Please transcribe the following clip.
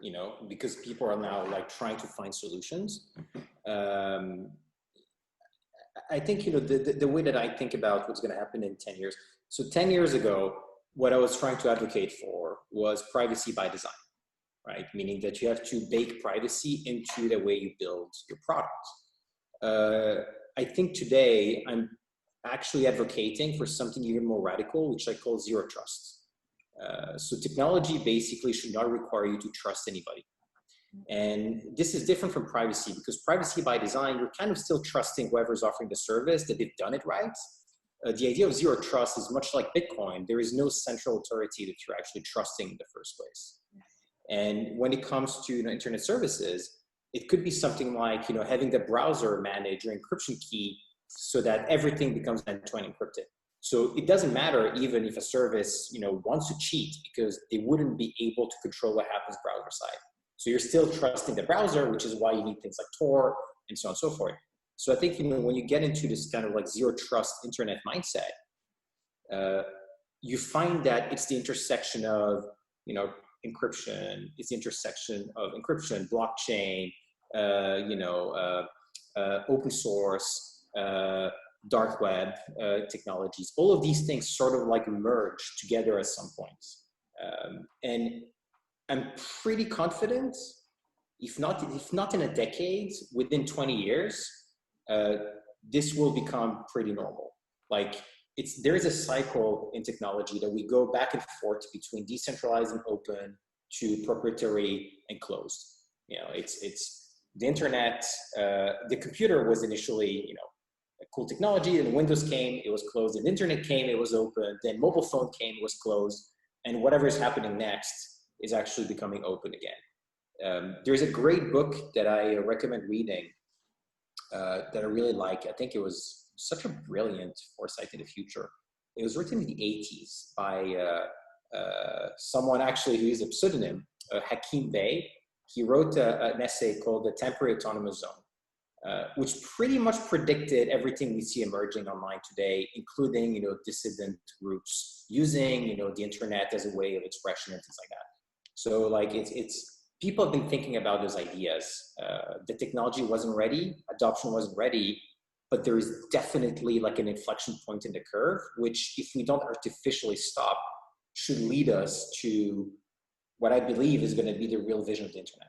you know, because people are now like trying to find solutions. I think, you know, the way that I think about what's going to happen in 10 years. So 10 years ago, what I was trying to advocate for was privacy by design, right? Meaning that you have to bake privacy into the way you build your product. I think today I'm actually advocating for something even more radical, which I call zero trust. So technology basically should not require you to trust anybody. And this is different from privacy, because privacy by design, you're kind of still trusting whoever's offering the service that they've done it right. The idea of zero trust is much like Bitcoin. There is no central authority that you're actually trusting in the first place. And when it comes to, you know, internet services, it could be something like, you know, having the browser manage your encryption key so that everything becomes end-to-end encrypted. So it doesn't matter even if a service, you know, wants to cheat, because they wouldn't be able to control what happens browser side. So you're still trusting the browser, which is why you need things like Tor and so on and so forth. So I think, you know, when you get into this kind of like zero trust internet mindset, you find that it's the intersection of, you know, encryption, it's the intersection of encryption, blockchain, open source, dark web technologies. All of these things sort of like merge together at some point. And I'm pretty confident, if not in a decade, within 20 years, this will become pretty normal. Like there is a cycle in technology that we go back and forth between decentralized and open to proprietary and closed. You know, it's the internet. The computer was initially, you know, a cool technology, and Windows came, it was closed. And the internet came, it was open. Then mobile phone came, it was closed. And whatever is happening next is actually becoming open again. There's a great book that I recommend reading that I really like. I think it was such a brilliant foresight in the future. It was written in the 80s by someone actually who used a pseudonym, Hakim Bey. He wrote an essay called The Temporary Autonomous Zone, which pretty much predicted everything we see emerging online today, including, you know, dissident groups using, you know, the internet as a way of expression and things like that. So like it's people have been thinking about those ideas. The technology wasn't ready, adoption wasn't ready, but there is definitely like an inflection point in the curve, which if we don't artificially stop, should lead us to what I believe is going to be the real vision of the internet.